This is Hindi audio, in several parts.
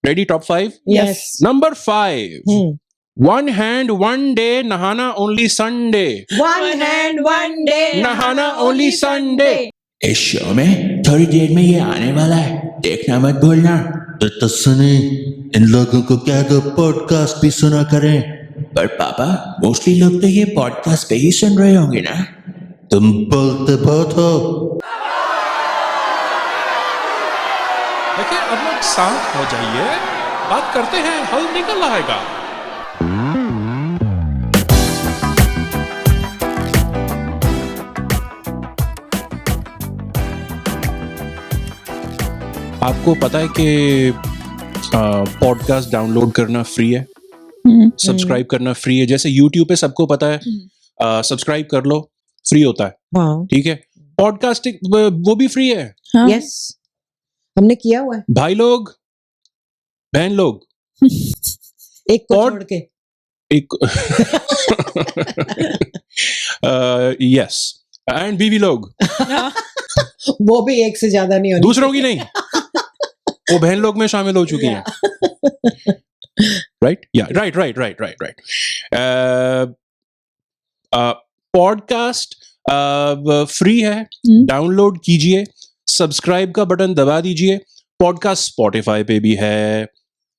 Ready? Top 5? Yes. Number 5. One hand, one day, नहाना only Sunday. One hand, one day, नहाना only Sunday. इस शो में थोड़ी देर में ये आने वाला है, देखना मत भूलना। तो सुने, इन लोगों को क्या दो पॉडकास्ट भी सुना करें। पर पापा, मोस्टली लोग तो ये पॉडकास्ट पे ही सुन रहे होंगे ना। तुम बोलते बहुत हो। देखिए, अब लोग शांत हो जाइए, बात करते हैं, हल निकल आएगा। आपको पता है कि पॉडकास्ट डाउनलोड करना फ्री है, सब्सक्राइब करना फ्री है। जैसे यूट्यूब पे सबको पता है, सब्सक्राइब कर लो, फ्री होता है। हाँ, ठीक है, पॉडकास्टिंग वो भी फ्री है। यस, हमने किया हुआ है, भाई लोग, बहन लोग, एक को छोड़ के। एक यस, एंड बीवी लोग, वो भी एक से ज्यादा नहीं होनी। दूसरों की नहीं, वो बहन लोग में शामिल हो चुकी हैं। राइट, या राइट। पॉडकास्ट फ्री है, डाउनलोड कीजिए, सब्सक्राइब का बटन दबा दीजिए। पॉडकास्ट स्पॉटिफाई पे भी है,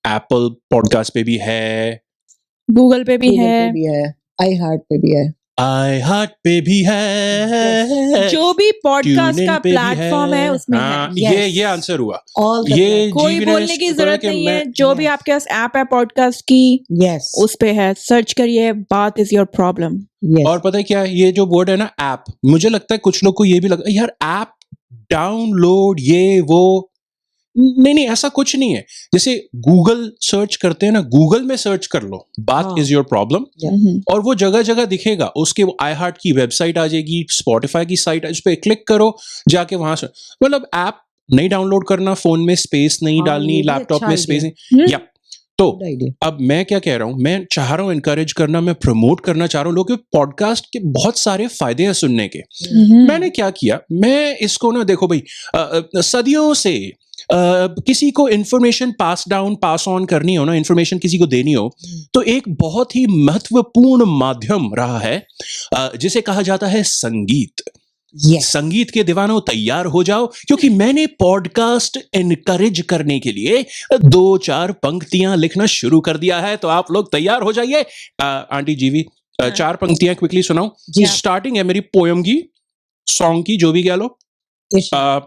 एप्पल पॉडकास्ट पे भी है, गूगल पे भी है, आई हार्ट पे भी है, आई हार्ट पे भी है, जो भी पॉडकास्ट का TuneIn पे भी प्लेटफॉर्म है उसमें हाँ, है। ये आंसर हुआ। All the ये कोई जीवी ने बोलने की कहा जरूरत कि नहीं मैं- है, जो भी आपके पास ऐप है पॉडकास्ट की, यस, उस पे है, सर्च करिए, बात इज योर प्रॉब्लम। यस। और पता है क्या है, ये जो वर्ड है ना ऐप, मुझे लगता है कुछ लोग को ये भी लगता है यार ऐप डाउनलोड ये वो। नहीं, ऐसा कुछ नहीं है। जैसे गूगल सर्च करते हैं ना, गूगल में सर्च कर लो, बात हाँ। इज योर प्रॉब्लम, और वो जगह जगह दिखेगा। उसके वो आई हार्ट की वेबसाइट आ जाएगी, स्पॉटिफाई की साइट, उस पर क्लिक करो, जाके वहां से मतलब ऐप नहीं डाउनलोड करना, फोन में स्पेस नहीं हाँ, डालनी, ये भी लैपटॉप अच्छा में idea स्पेस नहीं। यप, तो Good idea. अब मैं क्या कह रहा हूं, मैं चाह रहा हूं इनकरेज करना, मैं प्रमोट करना चाह रहा हूं लोगों के। पॉडकास्ट के बहुत सारे फायदे हैं सुनने के। मैंने क्या किया, मैं इसको ना, देखो भाई, सदियों से किसी को इंफॉर्मेशन पास ऑन करनी हो ना, इंफॉर्मेशन किसी को देनी हो, तो एक बहुत ही महत्वपूर्ण माध्यम रहा है, जिसे कहा जाता है संगीत। Yes. संगीत के दीवानों, तैयार हो जाओ, क्योंकि मैंने पॉडकास्ट एनकरेज करने के लिए 2-4 पंक्तियां लिखना शुरू कर दिया है। तो आप लोग तैयार हो जाइए। आंटी जीवी, 4 पंक्तियां क्विकली सुनाओ। जी। स्टार्टिंग है मेरी पोयम की, सॉन्ग की, जो भी कह लो। इश-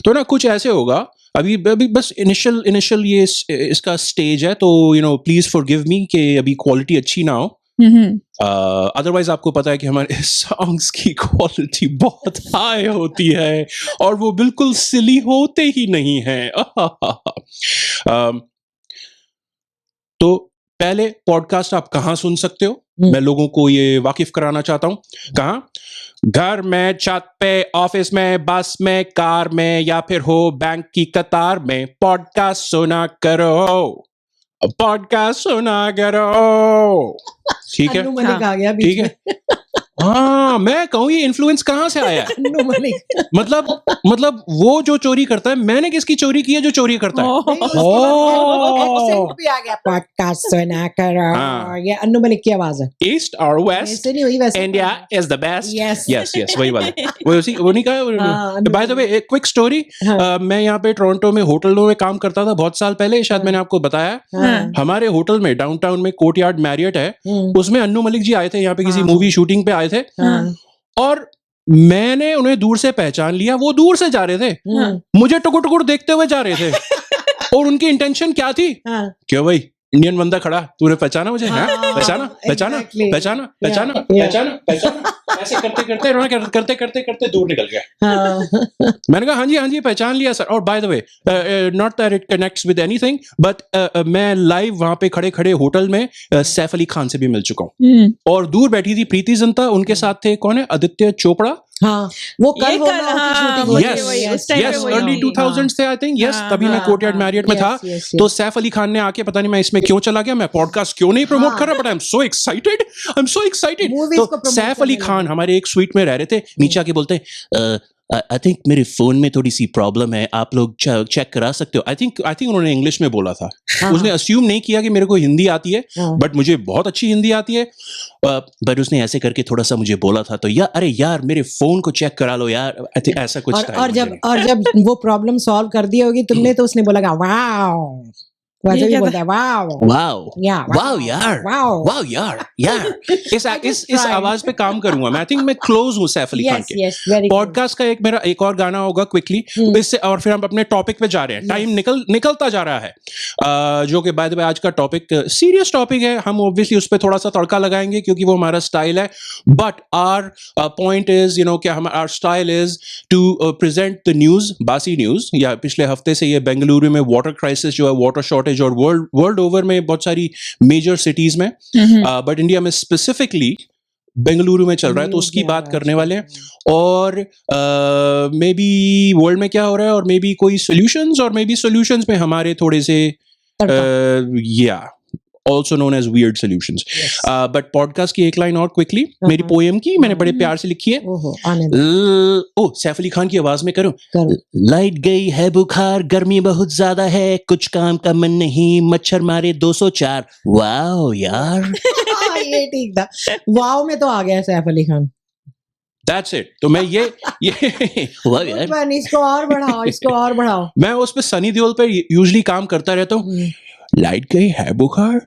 तो ना कुछ ऐसे होगा, अभी बस इनिशियल ये इसका स्टेज है, तो प्लीज फॉरगिव मी कि अभी क्वालिटी अच्छी ना हो। अदरवाइज आपको पता है कि हमारे सॉन्ग्स की क्वालिटी बहुत हाई होती है और वो बिल्कुल सिली होते ही नहीं है। तो पहले पॉडकास्ट आप कहाँ सुन सकते हो, मैं लोगों को ये वाकिफ कराना चाहता हूँ। कहाँ? घर में, छत पे, ऑफिस में, बस में, कार में, या फिर हो बैंक की कतार में, पॉडकास्ट सुना करो, पॉडकास्ट सुना करो। ठीक है, अन्नू मलिक आ गया बीच ठीक है। में। हाँ, मैं कहूँ ये इन्फ्लुएंस कहाँ से आया है? अन्नू मलिक। मतलब वो जो चोरी करता है, मैंने किसकी चोरी की है जो चोरी करता है? नहीं, उसके बाद accent भी आ गया, पॉडकास्ट सुना करो। हाँ। ये अन्नू मलिक की आवाज है। ईस्ट और वेस्ट, ऐसे नहीं हुई वैसे। India is the best. Yes. Yes, वही वाला। वो नहीं कहा। हाँ, बाय द वे, एक क्विक स्टोरी। हाँ। मैं यहाँ पे टोरंटो में होटलों में काम करता था बहुत साल पहले, शायद मैंने आपको बताया। हाँ। हमारे होटल में डाउनटाउन में कोर्टयार्ड मैरियट है, हम्म, उसमें अन्नू मलिक जी आए थे, यहाँ पे किसी हाँ। मूवी शूटिंग पे आए थे, हाँ, और मैंने उन्हें दूर से पहचान लिया। वो दूर से जा रहे थे, मुझे टुकुर टुकुर देखते हुए जा रहे थे, और उनकी इंटेंशन क्या थी? हाँ। क्यों भाई, इंडियन बंदा खड़ा, तूने पहचाना मुझे? हाँ, हाँ, पहचाना exactly. ऐसे करते करते दूर निकल गया। हाँ। मैंने कहा हाँ जी पहचान लिया सर। और bye the way, not that it connects with anything, but मैं लाइव वहां पे खड़े खड़े होटल में सैफ अली खान से भी मिल चुका हूँ, और दूर बैठी थी प्रीति जिंटा, उनके साथ थे कौन है, आदित्य चोपड़ा। हाँ, वो कल ये होना कल, होती हाँ, शूटिंग वही, होती है। वही, Yes, उस time पे यस, वही अर्ली थी। 2000s थे आई थिंक। यस, हाँ, तभी मैं हाँ, कोर्टयार्ड हाँ, मैरियट में yes, था। yes, तो yes. सैफ अली खान ने आके, पता नहीं मैं इसमें क्यों चला गया, मैं पॉडकास्ट क्यों नहीं प्रमोट कर रहा, but I am so excited, Movies को तो promote सैफ अली करने खान लगे। हमारे एक स्वीट में रह रहे थे, नीचे आके बोलते आई थिंक मेरे फोन में थोड़ी सी प्रॉब्लम है, आप लोग चेक करा सकते हो। आई थिंक उन्होंने इंग्लिश में बोला था। हाँ, उसने अस्यूम नहीं किया कि मेरे को हिंदी आती है, हाँ। बट मुझे बहुत अच्छी हिंदी आती है। बट उसने ऐसे करके थोड़ा सा मुझे बोला था, तो यार अरे यार मेरे फोन को चेक करा लो यार। आई थिंक ऐसा कुछ था। और जब वो प्रॉब्लम सॉल्व कर दी होगी तुमने, तो उसने बोला वाओ, वैसे ये भी क्या बोलता है वाओ वाओ या वाओ यार, वाओ वाओ यार इस tried. आवाज पे काम करूंगा मैं। आई थिंक मैं क्लोज हूँ सैफ अली खान यस के। यस वेरी पॉडकास्ट का मेरा एक और गाना होगा क्विकली, इससे और फिर हम अपने टॉपिक पे जा रहे हैं। टाइम निकलता जा रहा है, जो कि बाय द वे आज का टॉपिक सीरियस टॉपिक है। हम ऑब्वियसली उस पर थोड़ा सा तड़का लगाएंगे क्योंकि वो हमारा स्टाइल है, बट आर पॉइंट इज क्या हम our style is to present the news, बासी न्यूज। या पिछले हफ्ते से ये बेंगलुरु में वाटर क्राइसिस जो है, वाटर शॉर्टेज, और वर्ल्ड ओवर में बहुत सारी मेजर सिटीज में, बट इंडिया में स्पेसिफिकली बेंगलुरु में चल रहा है, तो उसकी बात करने वाले हैं। और मे बी वर्ल्ड में क्या हो रहा है, और मे बी कोई सॉल्यूशंस, और मे बी सॉल्यूशंस में हमारे थोड़े से या also known as weird solutions. But podcast की एक लाइन और क्विकली, मेरी पोएम की मैंने बड़े प्यार से लिखी है। सैफ अली खान की आवाज में करूं? लाइट गई है बुखार, गर्मी बहुत ज्यादा है, कुछ काम का मन नहीं, मच्छर मारे 204। वाओ यार ये ठीक था। वाओ में तो आ गया सैफ अली खान। That's it. तो मैं ये वाह यार, इसको और बढ़ाओ, इसको और बढ़ाओ। मैं उस पे सनी देओल पे यूजुअली काम करता रहता हूँ। लाइट गई है बुखार,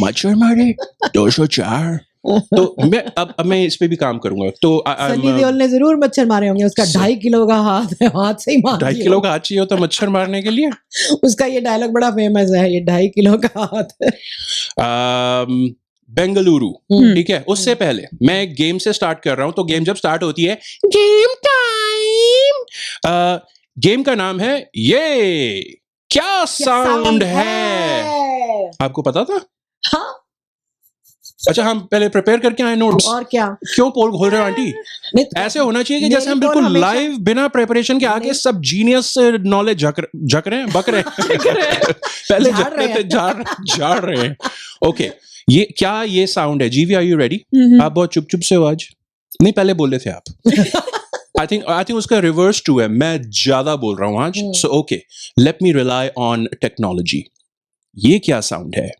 मच्छर मारे 204। तो मैं अब मैं इस पे भी काम करूंगा। तो सनी देओल ने जरूर मच्छर मारे होंगे, उसका 2.5 किलो का हाथ है, हाथ से ही मार 2.5 किलो का हाथ चाहिए होता मच्छर मारने के लिए। उसका ये डायलॉग बड़ा फेमस है, ये 2.5 किलो का हाथ है। बेंगलुरु, ठीक है। उससे पहले मैं एक गेम से स्टार्ट कर रहा हूं। तो गेम जब स्टार्ट होती है, गेम टाइम। गेम का नाम है ये क्या साउंड है। आपको पता था? हाँ। अच्छा, हम पहले प्रिपेयर करके आए नोट्स। और क्या? क्यों पोल खोल रहे हो आंटी? नहीं तो ऐसे होना चाहिए कि जैसे हम मेरी बिल्कुल पोल हमेशा- लाइव बिना प्रिपरेशन के आगे सब जीनियस नॉलेज झक रहे हैं, बक रहे हैं। पहले झाड़ झक रहे रहे थे, झाड़ रहे हैं। ओके, ये क्या ये साउंड है? जीवी, आर यू रेडी? आप बहुत चुप चुप से हो आज। नहीं, पहले बोले थे आप। आई थिंक उसका रिवर्स ट्रू है, मैं ज्यादा बोल रहा हूं आज। So okay, let me rely on technology. ये क्या साउंड है?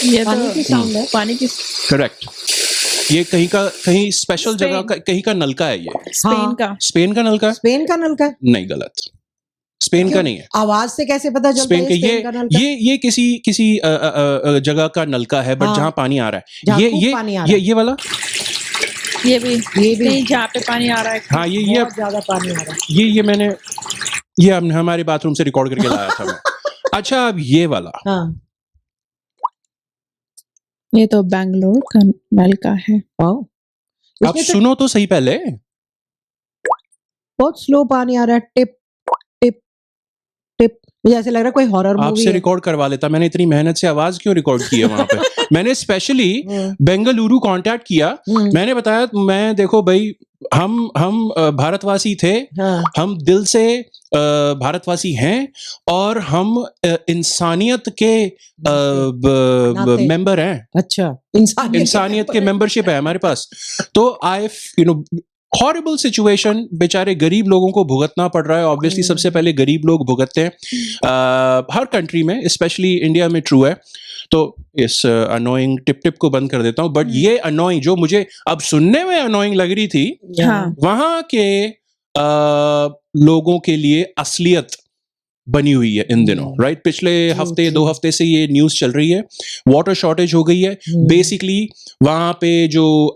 ये पानी की साउंड है। पानी की करेक्ट। ये कहीं स्पेशल जगह का, कहीं का नलका है। ये स्पेन हाँ। का। स्पेन का नलका? स्पेन का नलका है? नहीं, गलत। स्पेन का नहीं है। आवाज से कैसे पता चलता स्पेन है का स्पेन का नलका? ये किसी जगह का नलका है, बट हाँ। जहां पानी आ रहा है। जहाँ खूब पानी आ रहा है। ये वाला। ये भी ये भी कहीं जहाँ पे पानी आ रहा है। हाँ, ये बहुत ज्यादा पानी आ रहा है। ये मैंने हमारे बाथरूम से रिकॉर्ड करके लाया था मैं। अच्छा, अब ये वाला। हाँ। ये तो बैंगलोर का नलका है। वाओ। आप इसमें तो सुनो तो सही पहले। बहुत स्लो पानी आ रहा है, टिप टिप टिप। मुझे ऐसे लग रहा है कोई हॉरर मूवी आपसे है। रिकॉर्ड करवा लेता। मैंने इतनी मेहनत से आवाज क्यों रिकॉर्ड की है वहां पे? मैंने स्पेशली बेंगलुरु कांटेक्ट किया। मैंने बताया, मैं देखो भाई, हम भारतवासी थे, हाँ। हम दिल से भारतवासी हैं, और हम इंसानियत के नाते। मेंबर हैं। अच्छा, इंसानियत के मेंबरशिप है हमारे पास। तो आई हॉरिबल सिचुएशन, बेचारे गरीब लोगों को भुगतना पड़ रहा है। ऑब्वियसली सबसे पहले गरीब लोग भुगतते हैं, हर कंट्री में, स्पेशली इंडिया में ट्रू है। तो इस अनोइंग टिप को बंद कर देता हूं। बट ये अनोइंग जो मुझे अब सुनने में अनोइंग लग रही थी, हाँ। वहां के लोगों के लिए असलियत बनी हुई है इन दिनों, राइट? पिछले हफ्ते 2 हफ्ते से ये न्यूज़ चल रही है। वाटर शॉर्टेज हो गई है। बेसिकली वहां पे जो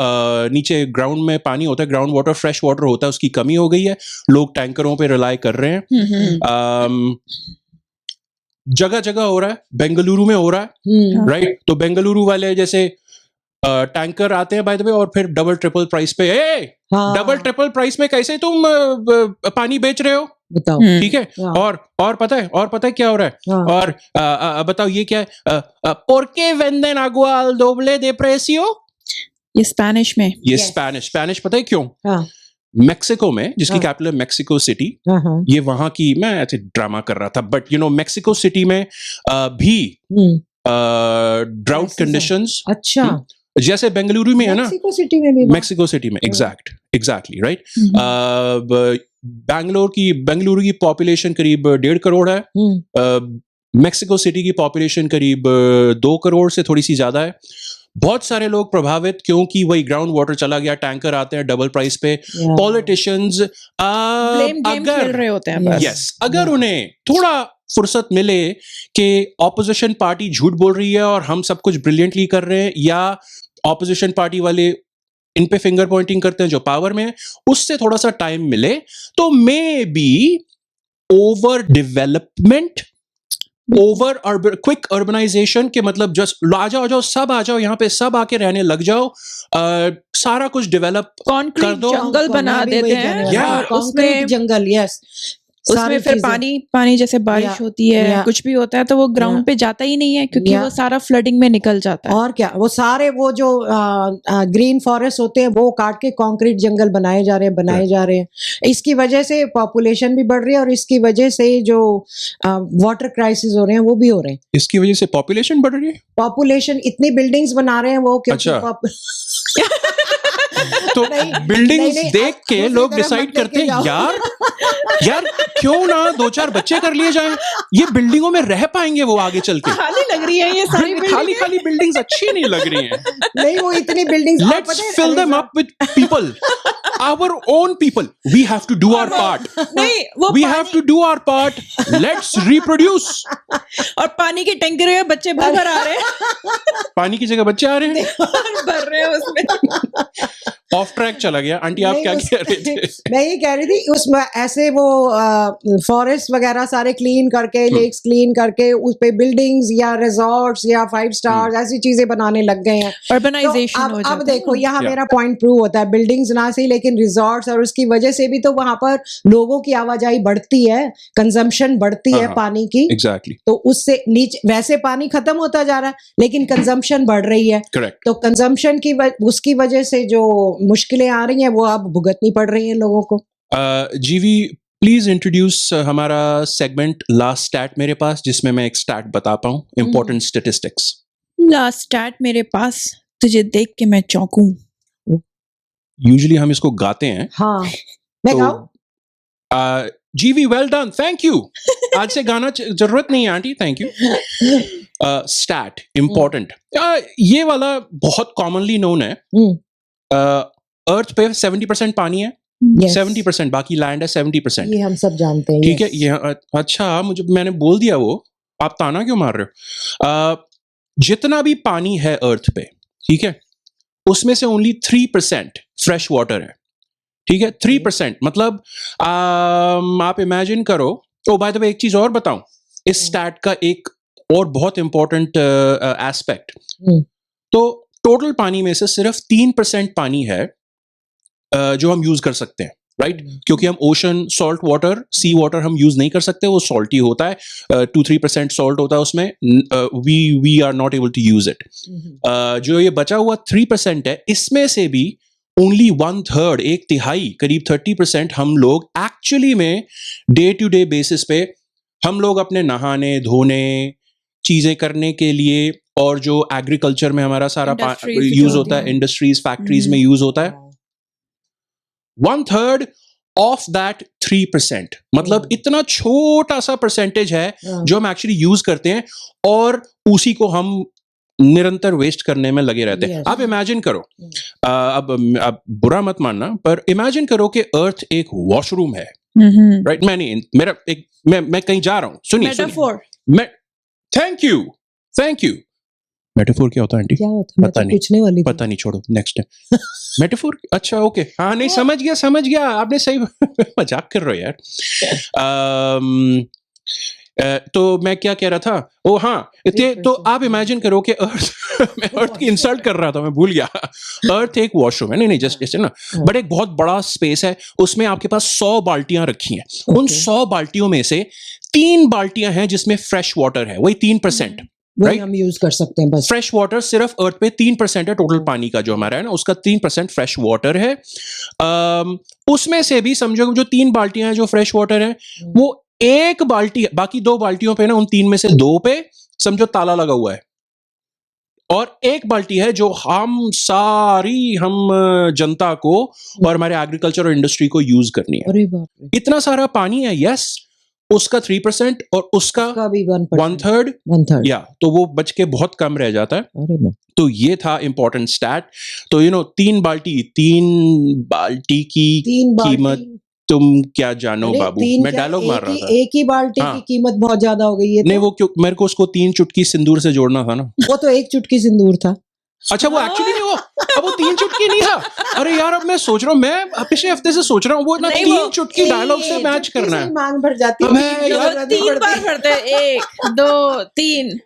नीचे ग्राउंड में पानी होता है, ग्राउंड वाटर, फ्रेश वाटर होता है, उसकी कमी हो गई है। लोग टैंकरों पे रिलाई कर रहे हैं। जगह जगह हो रहा है, बेंगलुरु में हो रहा है, राइट? तो बेंगलुरु वाले जैसे टैंकर आते हैं बाय द वे, और फिर डबल ट्रिपल प्राइस पे, डबल ट्रिपल प्राइस में कैसे तुम पानी बेच रहे हो? बताओ। ठीक है। और पता है क्या हो रहा है? और बताओ ये क्या है? porque venden agua al doble de precio? ये स्पेनिश में। ये Yes. स्पेनिश पता है क्यों? हाँ। मेक्सिको में, जिसकी कैपिटल है मेक्सिको सिटी, हाँ। ये वहां की, मैं ऐसे ड्रामा कर रहा था, बट मेक्सिको सिटी में भी ड्राउट Crisis है। कंडीशंस, अच्छा। जैसे बेंगलुरु में है ना, मेक्सिको सिटी में भी मेक्सिको सिटी में, एग्जैक्टली राइट। बेंगलुरु की पॉपुलेशन करीब 1.5 करोड़ है। मेक्सिको सिटी की पॉपुलेशन करीब 2 करोड़ से थोड़ी सी ज्यादा है। बहुत सारे लोग प्रभावित, क्योंकि वही ग्राउंड वाटर चला गया, टैंकर आते हैं डबल प्राइस पे। पॉलिटिशियंस ब्लेम गेम खेल रहे होते हैं बस। यस, अगर उन्हें थोड़ा फुर्सत मिले कि ऑपोजिशन पार्टी झूठ बोल रही है और हम सब कुछ ब्रिलियंटली कर रहे हैं, या ऑपोजिशन पार्टी वाले इन पे फिंगर पॉइंटिंग करते हैं जो पावर में है, उससे थोड़ा सा टाइम मिले तो maybe over development, over quick urbanisation के मतलब जस्ट आ जाओ सब आ जाओ यहाँ पे, सब आके रहने लग जाओ, सारा कुछ डेवलप कर दो, जंगल बना देते हैं और उसमें जंगल, यस, उसमें फिर पानी जैसे बारिश होती है, कुछ भी होता है तो वो ग्राउंड पे जाता ही नहीं है, क्योंकि वो सारा फ्लडिंग में निकल जाता है। और क्या, वो सारे वो जो ग्रीन फॉरेस्ट होते हैं वो काट के कंक्रीट जंगल बनाए जा रहे हैं। इसकी वजह से पॉपुलेशन भी बढ़ रही है और इसकी वजह से जो वाटर क्राइसिस हो रहे हैं वो भी हो रहे हैं। इसकी वजह से पॉपुलेशन बढ़ रही है, पॉपुलेशन इतनी बिल्डिंग्स बना रहे हैं वो, क्योंकि तो बिल्डिंग्स देख के लोग डिसाइड करते हैं यार क्यों ना 2-4 बच्चे कर लिए जाएं, ये बिल्डिंगों में रह पाएंगे वो आगे चल के। खाली लग रही है ये सारी खाली बिल्डिंग्स अच्छी नहीं लग रही हैं। नहीं, वो इतनी buildings, let's fill them up with people, our own people. We have to do our part. नहीं, वो we have to do our part. Let's reproduce. और पानी के टैंकर में बच्चे भर आ रहे हैं। पानी की जगह बच्चे आ रहे हैं, भर रहे हैं उसमें। ऑफ ट्रैक चला गया। आंटी आप क्या कह रहे थे? मैं ये कह रही थी, उसमें ऐसे वो फॉरेस्ट वगैरह सारे क्लीन करके, लेक्स क्लीन करके उस पे बिल्डिंग्स या रिजॉर्ट्स या 5 स्टार्स ऐसी चीजें बनाने लग गए हैं। अर्बनाइजेशन हो जाता है। अब देखो यहाँ मेरा पॉइंट प्रूव होता है, बिल्डिंग्स ना सही लेकिन रिजॉर्ट्स, और उसकी वजह से भी तो वहां पर लोगों की आवाजाही बढ़ती है, कंजम्पशन बढ़ती है पानी की। एग्जैक्टली। तो उससे नीचे वैसे पानी खत्म होता जा रहा है लेकिन कंजम्पशन बढ़ रही है। करेक्ट। तो कंजम्पशन की उसकी वजह से जो मुश्किलें आ रही हैं वो अब भुगतनी पड़ रही हैं लोगों को। जीवी प्लीज इंट्रोड्यूस हमारा सेगमेंट लास्ट स्टैट मेरे पास, जिसमें मैं एक स्टैट बता पाऊं, इंपॉर्टेंट स्टैटिस्टिक्स। लास्ट स्टैट मेरे पास, तुझे देख के मैं चौंकूं। यूजुअली हम इसको गाते हैं। हाँ, मैं गाऊं? जीवी वेल डन, थैंक यू। आज से गाना जरूरत नहीं है aunty, thank you. Stat important, ये वाला बहुत कॉमनली नोन है। अर्थ पे 70% पानी है, 70%, बाकी लैंड है 70%। ये हम सब जानते हैं। ठीक है, ये अच्छा, मैंने बोल दिया वो, आप ताना क्यों मार रहे हो? जितना भी पानी है अर्थ पे, ठीक है, उसमें से ओनली 3% फ्रेश वाटर है। ठीक है, 3%, मतलब आप इमेजिन करो। ओ बाय द वे, एक चीज और बताऊं, इस स्टैट का एक और बहुत इंपॉर्टेंट एस्पेक्ट, तो टोटल पानी में से सिर्फ 3% पानी है जो हम यूज कर सकते हैं, राइट? क्योंकि हम ओशन सॉल्ट वाटर, सी वाटर हम यूज नहीं कर सकते, वो सॉल्टी होता है, 2-3% सॉल्ट होता है उसमें, we are not able to use it. जो ये बचा हुआ 3% है, इसमें से भी ओनली 1/3, 1/3, करीब 30% हम लोग एक्चुअली में डे टू डे बेसिस पे हम लोग अपने नहाने धोने चीजें करने के लिए, और जो एग्रीकल्चर में हमारा सारा यूज होता है, इंडस्ट्रीज फैक्ट्रीज में यूज होता है, 1/3 ऑफ दैट 3%, मतलब इतना छोटा सा परसेंटेज है जो हम एक्चुअली यूज करते हैं, और उसी को हम निरंतर वेस्ट करने में लगे रहते हैं। आप इमेजिन करो, अब बुरा मत मानना, पर इमेजिन करो कि अर्थ एक वॉशरूम है, राइट? मैं कहीं जा रहा हूं, सुनिए। मेटाफोर। Thank you. मेटाफोर क्या होता है आंटी? क्या होता है? पता नहीं, पूछने वाली थी। पता नहीं, छोड़ो, नेक्स्ट है। मेटाफोर, अच्छा, ओके, हाँ, नहीं, समझ गया, आपने सही मजाक कर रहे हो यार। तो मैं क्या कह रहा था? ओ हाँ, तो आप इमेजिन करो कि मैं अर्थ की इंसल्ट कर रहा था, मैं भूल गया। अर्थ एक वॉशरूम है, नहीं जस्ट जैसे ना, बट एक बहुत बड़ा स्पेस है, उसमें आपके पास 100 बाल्टियां रखी हैं। उन 100 बाल्टियों में से 3 बाल्टियां हैं जिसमें फ्रेश वाटर है, वही 3%, राइट? हम यूज कर सकते हैं बस। फ्रेश वाटर सिर्फ अर्थ पे 3% है, टोटल पानी का जो हमारा है ना, उसका 3% फ्रेश वाटर है। उसमें से भी समझो जो 3 बाल्टियां हैं जो फ्रेश वाटर है, वो 1 बाल्टी, बाकी 2 बाल्टियों पे ना, उन 3 में से 2 पे समझो ताला लगा हुआ है। और एक बाल्टी है जो हम जनता को और हमारे एग्रीकल्चर और इंडस्ट्री को यूज करनी है। अरे बाप रे, इतना सारा पानी है, यस, उसका 3% और उसका का भी 1/3, 1/3। या तो वो बच के बहुत कम रह जाता है। अरे बाप, तो ये था इंपॉर्टेंट स्टैट। तो तीन बाल्टी की तीन कीमत बाल्टी, तुम क्या जानो अरे बाबू, तीन मैं क्या, डायलॉग मार रहा था। एक ही बाल्टी हाँ। की कीमत बहुत ज्यादा हो गई है। नहीं, वो क्यों, मेरे को उसको 3 चुटकी सिंदूर से जोड़ना था ना। वो तो एक चुटकी सिंदूर था। अच्छा, वो एक्चुअली नहीं, वो 3 चुटकी नहीं था। अरे यार, अब मैं सोच रहा हूँ, मैं पिछले हफ्ते से सोच रहा हूँ वो ना नहीं, 3 वो चुटकी डायलॉग से मैच चुटकी करना से है। मांग भर जाती है। अबे जो यार, वो 3 बार भरते हैं, 1 2 3।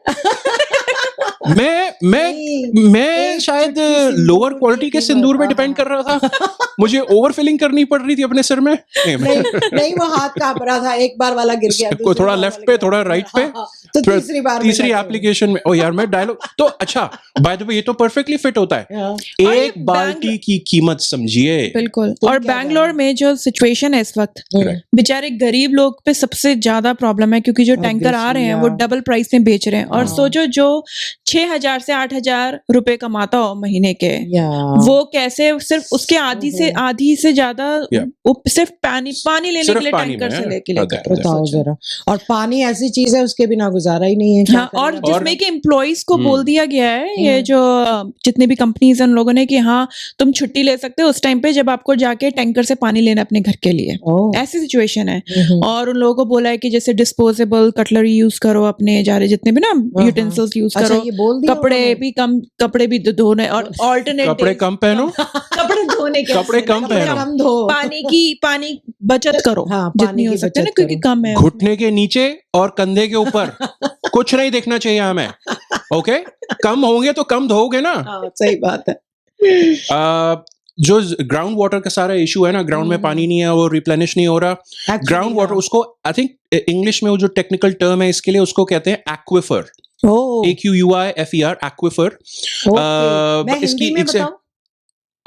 मैं एक शायद चुटकी सिंदूर लोअर की क्वालिटी के कीमत, सिंदूर पे हाँ, डिपेंड हाँ। कर रहा था। मुझे ओवर फिलिंग करनी पड़ रही थी अपने सिर में। नहीं, वो हाथ कांप रहा था, एक बार वाला गिर गया, को दूसरी थोड़ा बार लेफ्ट वाला पे, गिर थोड़ा गया। राइट पे, हाँ, हाँ, तो फिर तीसरी बार में तीसरी जाके- एप्लीकेशन में। ओ यार, मैं डायलॉग तो अच्छा, बाय द वे, ये तो परफेक्टली फिट होता है। हाँ, और ये एक बाल्टी की कीमत समझिए। बिल्कुल। तुम और क्या बैंगलोर जानो? में जो सिचुएशन है इस वक्त, Correct. बेचारे गरीब लोग पे सबसे ज्यादा प्रॉब्लम है, क्योंकि जो टैंकर आ रहे हैं वो डबल प्राइस में बेच रहे हैं। और हाँ। सोचो, जो 6,000 से 8,000 रुपए कमाता हो महीने के, या वो कैसे सिर्फ उसके आधी से ज्यादा Yeah. वो सिर्फ पानी लेने सिर्फ के लिए पानी टैंकर में से है। लेके लेकर बताओ बताओ सोचो। जरा। और पानी ऐसी चीज है, उसके बिना गुजारा ही नहीं है। क्या हाँ, और करेगा? जिसमें कि एम्प्लॉइज को बोल दिया गया है, ये हम्म। जो जितने भी कंपनीज हैं उन लोगों ने, कि हाँ तुम छुट्टी ले सकते हो उस टाइम पे जब आपको जाके टैंकर से पानी लेना अपने घर के लिए। ओह, ऐसी सिचुएशन है। हम्म, और उन लोगों को बोला है कि जैसे डिस्पोजेबल कटलरी यूज करो, अपने जा रहे जितने भी ना यूटेंसिल्स यूज अच्छा, करो। ये बोल दिया कपड़े उन्होंने? भी कम, कपड़े भी धोने, और ऑल्टरनेट कपड़े कम पहनो, कपड़े धोने के कपड़े कम कपड़े पहनो, कम धो। पानी बचत करो, हाँ, जितनी पानी हो की सकती है ना, बचत क्योंकि करो। कम है। घुटने के नीचे और कंधे के ऊपर कुछ नहीं दिखना चाहिए हमें। ओके, कम होंगे तो कम धोगे ना। हाँ, सही बात है। जो ग्राउंड वाटर का सारा इशू है ना, ग्राउंड में पानी नहीं है, वो रिप्लेनिश नहीं हो रहा। Actually, ग्राउंड वाटर, हाँ। उसको आई थिंक इंग्लिश में वो जो टेक्निकल टर्म है इसके लिए, उसको कहते हैं एक्विफर। ओह, AQUIFER, एक्विफर। ओके। मैं इसकी हिंदी में एक से बताऊं?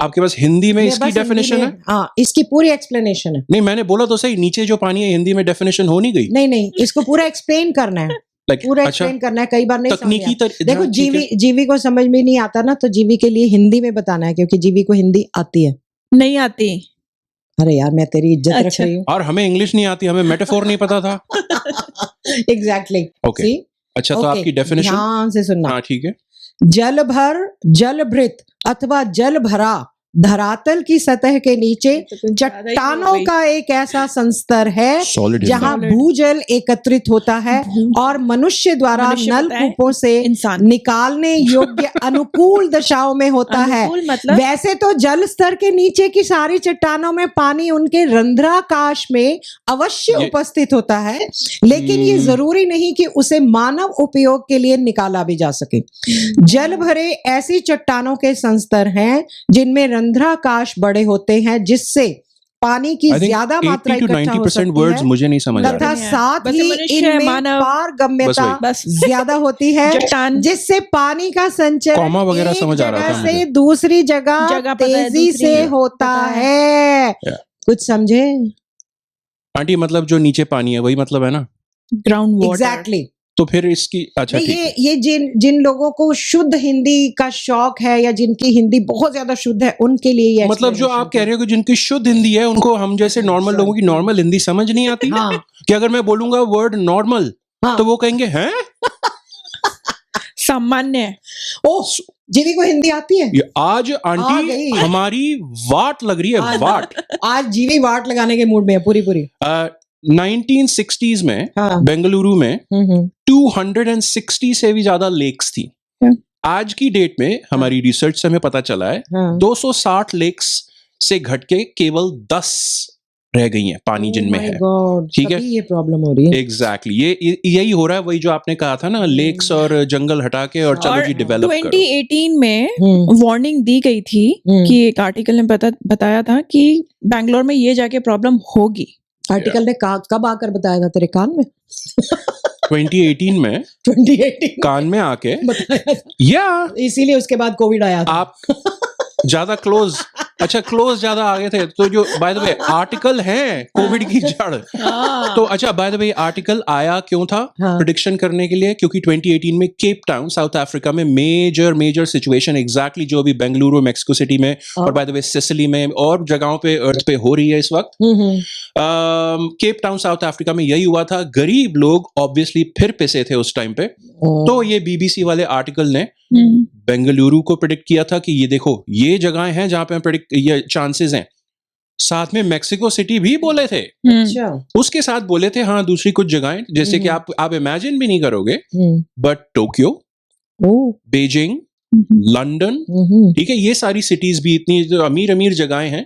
आपके पास हिंदी में मैं इसकी बस हिंदी डेफिनेशन में- है? हाँ, इसकी पूरी एक्सप्लेनेशन है। नहीं, मैंने बोला तो सही, नीचे जो पानी है हिंदी में डेफिनेशन हो नहीं गई। नहीं, इसको पूरा एक्सप्लेन करना है, लाइक पूरा अच्छा, एक्सप्लेन करना है। कई बार नहीं समझ तकनीकी आता। देखो, हाँ, ठीक है। जीवी को समझ में नहीं आता ना, तो जीवी के लिए हिंदी में बताना है, क्योंकि जीवी को हिंदी आती है। नहीं आती। अरे यार, मैं तेरी इज्जत रख अच्छा। रही हूँ। और हमें इंग्लिश नहीं आती, हमें मेटाफोर नहीं पता था। एग्जैक्टली। ओके, अच्छा, तो आपकी डेफिनेशन? ध्यान से सुनना। हाँ, ठीक है। जल भर, जल भृत अथवा जल भरा धरातल की सतह के नीचे चट्टानों का एक ऐसा संस्तर है Solid जहां Solid. भूजल एकत्रित होता है और मनुष्य द्वारा मनुष्य नल पता है, कूपों से इंसान। निकालने योग्य अनुकूल दशाओं में होता है। अनुकूल मतलब वैसे तो जल स्तर के नीचे की सारी चट्टानों में पानी उनके रंध्राकाश में अवश्य ये- उपस्थित होता है, लेकिन ये जरूरी नहीं कि उसे मानव उपयोग के लिए निकाला भी जा सके। जल भरे ऐसी चट्टानों के संस्तर हैं जिनमें रंध्राकाश बड़े होते हैं, जिससे पानी की I think ज्यादा मात्रा 80 to इकट्ठा हो 90% वर्ड्स सकती है मुझे नहीं समझ आ तथा रहे। नहीं है। साथ बस ही मनुष्य, इनमें मानव, पारगम्यता बस ज्यादा होती है, चट्टान, जिससे पानी का संचरण कॉमा वगैरह एक समझ आ रहा जगह था से मुझे। दूसरी जगह जगह पता है, तेजी दूसरी से जगह होता पता है। Yeah. कुछ समझे? आंटी, मतलब जो नीचे पानी है वही मतलब है ना? Ground water. एग्जैक्टली। तो फिर इसकी, अच्छा नहीं, ठीक है। ये जिन लोगों को शुद्ध हिंदी का शौक है या जिनकी हिंदी बहुत ज्यादा शुद्ध है, उनके लिए ये मतलब जो आप कह रहे हो कि जिनकी शुद्ध हिंदी है, उनको हम जैसे नॉर्मल लोगों की नॉर्मल हिंदी समझ नहीं आती? हाँ, कि अगर मैं बोलूंगा वर्ड नॉर्मल, हाँ। तो वो कहेंगे हैं? सामान्य। ओह, जीवी को हिंदी आती है? ये आज आ आंटी गई। हमारी वाट लग रही है, आज- वाट। आज जीवी वाट लगाने के मूड में है पूरी। 1960s में हाँ। बेंगलुरु में हम्म। 260 से भी ज्यादा लेक्स थी। Yeah. आज की डेट में हमारी रिसर्च से हमें पता चला है हाँ। 260 लेक्स से घट के केवल 10 रह गई हैं पानी जिनमें है। गॉड, ठीक है। ये प्रॉब्लम हो रही है। एग्जैक्टली, यही हो रहा है, वही जो आपने कहा था ना, लेक्स और जंगल हटा के और चलो और जी डेवलप करो। 2018 में हम्म, वार्निंग दी गई थी कि एक आर्टिकल ने बताया था कि बैंगलोर में ये जाके प्रॉब्लम होगी। आर्टिकल ने कब आकर बताया था तेरे कान में? 2018 में 2018 कान में आके, बताया था, या इसीलिए उसके बाद कोविड आया था। आप ज्यादा क्लोज अच्छा क्लोज ज्यादा आगे थे तो जो बाय द वे आर्टिकल है कोविड की जड़ तो अच्छा बाय द वे आर्टिकल आया क्यों था हाँ। प्रेडिक्शन करने के लिए क्योंकि 2018 में केप टाउन साउथ अफ्रीका में मेजर सिचुएशन एग्जैक्टली जो अभी बेंगलुरु मैक्सिको सिटी में और बाय द वे सिसिली में और जगहों पे अर्थ पे हो रही है इस वक्त केप टाउन साउथ अफ्रीका में यही हुआ था गरीब लोग ऑब्वियसली फिर पिसे थे उस टाइम पे तो ये बीबीसी वाले आर्टिकल ने बेंगलुरु को प्रेडिक्ट किया था कि ये देखो ये जगहें हैं जहां पे प्रेडिक्ट ये चांसेस हैं साथ में मैक्सिको सिटी भी बोले थे अच्छा उसके साथ बोले थे हाँ दूसरी कुछ जगहें जैसे कि आप इमेजिन भी नहीं करोगे बट टोक्यो बीजिंग लंदन ठीक है ये सारी सिटीज भी इतनी जो अमीर जगहें हैं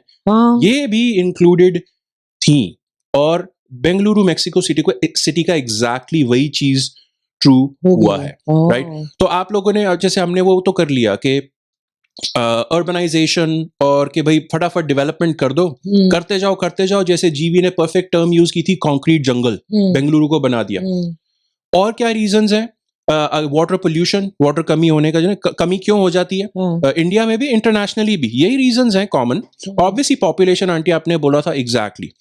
ये भी इंक्लूडेड थी और बेंगलुरु मैक्सिको सिटी का एग्जैक्टली वही चीज ट्रू हुआ है राइट तो आप लोगों ने जैसे हमने वो तो कर लिया कि अर्बनाइजेशन और कि भाई फटाफट डेवलपमेंट कर दो करते जाओ जैसे जीवी ने परफेक्ट टर्म यूज की थी कंक्रीट जंगल बेंगलुरु को बना दिया और क्या रीजंस हैं वाटर पोल्यूशन वाटर कमी होने का जो कमी क्यों हो जाती है इंडिया में भी इंटरनेशनली भी यही रीजंस हैं कॉमन ऑब्वियसली पॉपुलेशन आंटी आपने बोला था एग्जैक्टली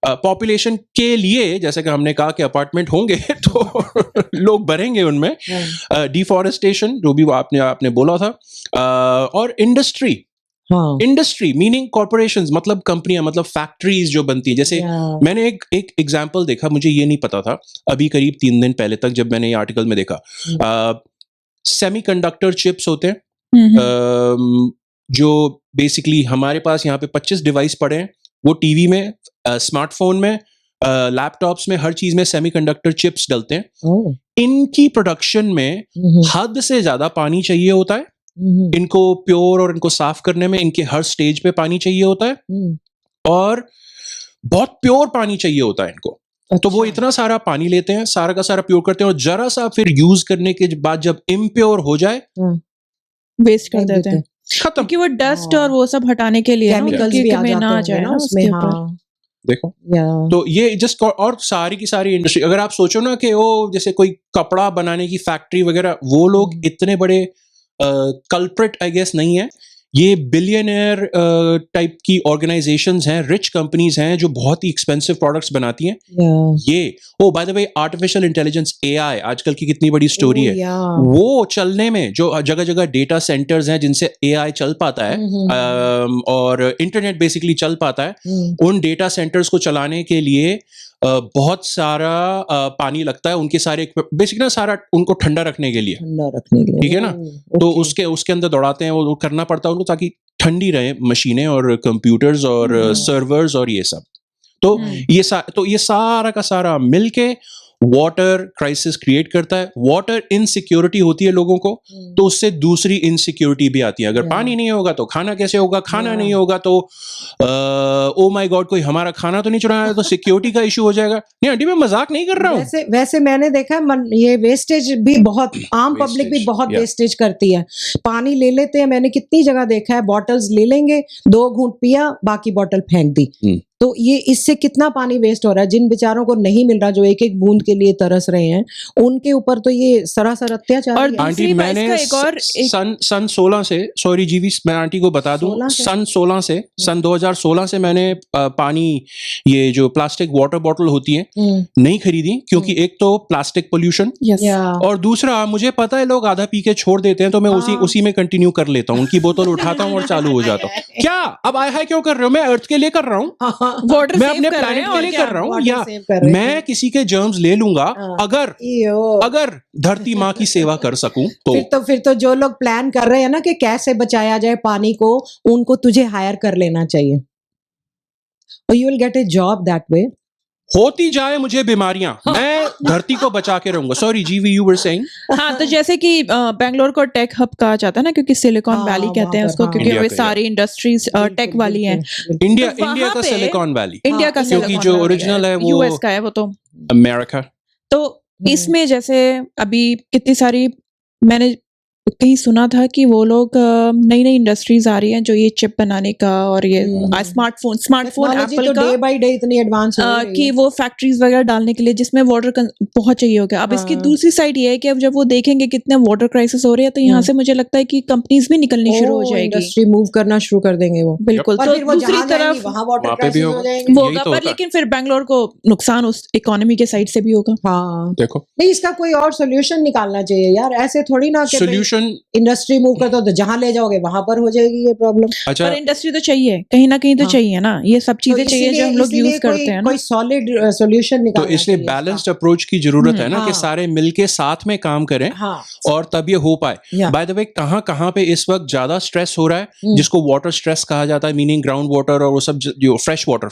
पॉपुलेशन के लिए जैसे कि हमने कहा कि अपार्टमेंट होंगे तो लोग भरेंगे उनमें डिफॉरेस्टेशन जो भी आपने बोला था और इंडस्ट्री मीनिंग कॉर्पोरेशंस मतलब कंपनियां मतलब फैक्ट्रीज जो बनती हैं जैसे मैंने एक एग्जांपल देखा मुझे ये नहीं पता था अभी करीब 3 दिन पहले तक जब मैंने ये आर्टिकल में देखा सेमीकंडक्टर चिप्स होते हैं जो बेसिकली हमारे पास यहाँ पे 25 डिवाइस पड़े हैं वो टीवी में स्मार्टफोन में लैपटॉप्स में हर चीज में सेमीकंडक्टर चिप्स डलते हैं इनकी प्रोडक्शन में हद से ज्यादा पानी चाहिए होता है इनको प्योर और इनको साफ करने में इनके हर स्टेज पे पानी चाहिए होता है और बहुत प्योर पानी चाहिए होता है इनको तो वो इतना सारा पानी लेते हैं सारा का सारा प्योर करते हैं और जरा सा फिर यूज करने के बाद जब इम्प्योर हो जाए वेस्ट कर देते हैं खत्म क्योंकि वो डस्ट और वो सब हटाने के लिए केमिकल्स भी आ जाते ना जाए ना उसमें हाँ देखो तो ये जस्ट और सारी की सारी इंडस्ट्री अगर आप सोचो ना कि वो जैसे कोई कपड़ा बनाने की फैक्ट्री वगैरह वो लोग इतने बड़े कल्प्रिट आई गेस नहीं है ये बिलियनियर टाइप की ऑर्गेनाइजेशंस हैं रिच कंपनीज हैं जो बहुत ही एक्सपेंसिव प्रोडक्ट्स बनाती हैं ये oh by the way artificial intelligence AI आजकल की कितनी बड़ी स्टोरी है वो चलने में जो जगह जगह डेटा सेंटर्स हैं जिनसे एआई चल पाता है और इंटरनेट बेसिकली चल पाता है उन डेटा सेंटर्स को चलाने के लिए बहुत सारा पानी लगता है उनके सारे बेसिक ना सारा उनको ठंडा रखने के लिए ठीक है ना तो उसके अंदर दौड़ाते हैं वो करना पड़ता है उनको ताकि ठंडी रहे मशीनें और कंप्यूटर्स और सर्वर्स और ये सब तो ये सारा का सारा मिलके वाटर क्राइसिस क्रिएट करता है वाटर इनसिक्योरिटी होती है लोगों को तो उससे दूसरी इनसिक्योरिटी भी आती है अगर पानी नहीं होगा तो खाना कैसे होगा खाना नहीं होगा तो ओ माय गॉड कोई हमारा खाना तो नहीं चुराया तो सिक्योरिटी का इशू हो जाएगा नहीं आंटी मैं मजाक नहीं कर रहा हूँ वैसे मैंने देखा ये वेस्टेज भी बहुत आम पब्लिक भी बहुत वेस्टेज करती है पानी ले लेते हैं मैंने कितनी जगह देखा है बॉटल्स ले लेंगे 2 घूंट पिया बाकी बॉटल फेंक दी तो ये इससे कितना पानी वेस्ट हो रहा है जिन बेचारों को नहीं मिल रहा जो एक एक बूंद के लिए तरस रहे हैं उनके ऊपर तो ये सरासर अत्याचार और आंटी मैंने सन 16 से सॉरी जीवी मैं आंटी को बता दूं सन 2016 से मैंने पानी ये जो प्लास्टिक वाटर बॉटल होती है नहीं खरीदी क्योंकि एक तो प्लास्टिक पोल्यूशन और दूसरा मुझे पता है लोग आधा पी के छोड़ देते हैं तो मैं उसी में कंटिन्यू कर लेता हूँ उनकी बोतल उठाता हूँ और चालू हो जाता हूँ क्या अब आया है क्यों कर रहे हो मैं अर्थ के लिए कर रहा हूँ वाटर मैं अपने प्लैनेट के लिए कर रहा हूँ या मैं किसी के जर्म्स ले लूंगा अगर धरती माँ की सेवा कर सकूं तो फिर तो जो लोग प्लान कर रहे हैं ना कि कैसे बचाया जाए पानी को उनको तुझे हायर कर लेना चाहिए और you will get A job that way होती जाए मुझे बीमारियां मैं धरती को बचा के रहूंगा सॉरी जीवी यू वर सेइंग हाँ तो जैसे कि बेंगलोर को टेक हब कहा जाता है ना क्योंकि सिलिकॉन वैली कहते हैं उसको क्योंकि वे सारी इंडस्ट्रीज टेक वाली हैं इंडिया का सिलिकॉन वैली इंडिया का क्योंकि जो ओरिजिनल है वो यूएस का है वो तो अमेरिका तो इसमें जैसे अभी कितनी सारी मैंने कहीं सुना था कि वो लोग नई नई इंडस्ट्रीज आ रही हैं जो ये चिप बनाने का और ये स्मार्टफोन टेक्नोलॉजी एप्पल तो का डे बाय डे इतनी एडवांस हो रही कि है। वो फैक्ट्रीज वगैरह डालने के लिए जिसमें वाटर बहुत चाहिए होगा। अब इसकी हाँ। दूसरी साइड ये है कि अब जब वो देखेंगे कितने वाटर क्राइसिस हो रहे हैं तो यहाँ से मुझे लगता है कि कंपनीज भी निकलनी शुरू हो जाएगी, इंडस्ट्री मूव करना शुरू कर देंगे वो। बिल्कुल। पर तो फिर वो दूसरी जहाँ जाएंगी तरफ वहाँ वाटर वहाँ पे भी क्राइसिस हो होगा। जाएंगे। वो यही होगा, तो पर होता है। लेकिन फिर बैंगलोर को नुकसान उस इकोनॉमी के साइड से भी होगा। हाँ, देखो नहीं इसका कोई और सोल्यूशन निकालना चाहिए यार, ऐसे थोड़ी ना कि सोल्यूशन। इंडस्ट्री मूव कर दो तो जहाँ ले जाओगे वहां पर हो जाएगी ये प्रॉब्लम। अच्छा, पर इंडस्ट्री तो चाहिए, कहीं ना कहीं तो हाँ। चाहिए ना, ये सब चीजें चाहिए जो हम लोग यूज करते हैं ना। कोई सॉलिड सोल्यूशन तो निकालना इसलिए चाहिए बैलेंस्ड अप्रोच की जरूरत है ना, कि हाँ। सारे मिलके साथ में काम करें इसका। हाँ, और तब ये हो पाए। या। बाय द वे, कहाँ कहाँ पे इस वक्त ज्यादा स्ट्रेस हो रहा है, जिसको वाटर स्ट्रेस कहा जाता है, मीनिंग ग्राउंड वाटर और वो सब जो फ्रेश वाटर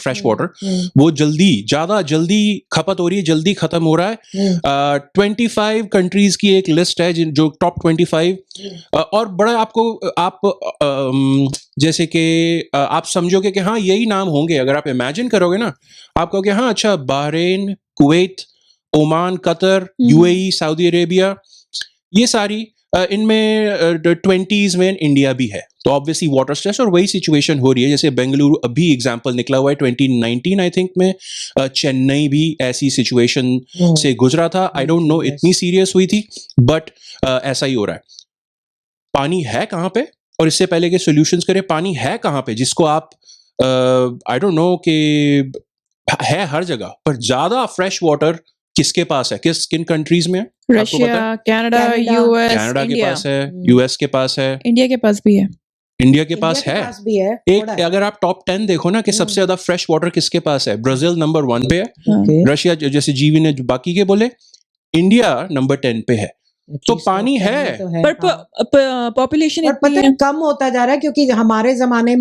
वो ज्यादा जल्दी खपत हो रही है, जल्दी खत्म हो रहा है। 25 कंट्रीज की एक लिस्ट है जो टॉप 25 और बड़ा आपको आप जैसे कि आप समझोगे कि हाँ यही नाम होंगे, अगर आप इमेजिन करोगे ना, आप कहोगे हाँ अच्छा, Bahrain, Kuwait, Oman, Qatar, UAE, Saudi Arabia, ये सारी इनमें 20s में इंडिया भी है। तो ऑब्वियसली वाटर स्ट्रेस और वही सिचुएशन हो रही है। जैसे बेंगलुरु अभी एग्जांपल निकला हुआ है 2019 आई थिंक में, चेन्नई भी ऐसी सिचुएशन से गुजरा था। आई डोंट नो इतनी सीरियस हुई थी, बट ऐसा ही हो रहा है। पानी है कहाँ पे, और इससे पहले के सॉल्यूशंस करें, पानी है कहाँ पे जिसको आप आई डोंट नो कि है हर जगह, पर ज्यादा फ्रेश वाटर किसके पास है, किन कंट्रीज में है? आपको पता रशिया, है? कनाडा, कनाडा, यूएस, कनाडा के इंडिया। पास है, यूएस के पास है, इंडिया के पास भी है। इंडिया के पास इंडिया है। के पास भी है, एक थोड़ा है। अगर आप टॉप 10 देखो ना कि सबसे ज्यादा फ्रेश वाटर किसके पास है, ब्राजील नंबर 1 पे है, Okay. रशिया जैसे जीवी ने बाकी के बोले, इंडिया नंबर 10 पे है। At तो least पानी top 10 है। में तो है, पर हाँ। पॉपुलेशन और इतनी पता है। है कम होता जा रहा है, क्योंकि हमारे जमाने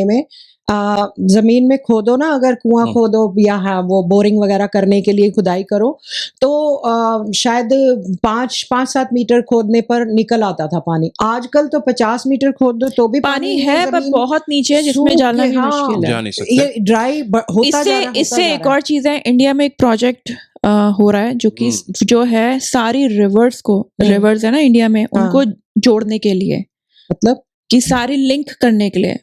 में जमीन में खोदो ना, अगर कुआं खोदो या वो बोरिंग वगैरह करने के लिए खुदाई करो तो शायद 5-7 मीटर खोदने पर निकल आता था पानी। आजकल तो 50 मीटर खोद दो तो भी पानी नहीं है, पर जमीन बहुत नीचे है जिसमें सूख जाना के, भी मुश्किल है। जा नहीं सकते। ये ड्राई होता जा रहा है, इससे एक और चीज है, इंडिया में एक प्रोजेक्ट हो रहा है जो कि जो है सारी रिवर्स है ना इंडिया में, उनको जोड़ने के लिए, मतलब कि सारी लिंक करने के लिए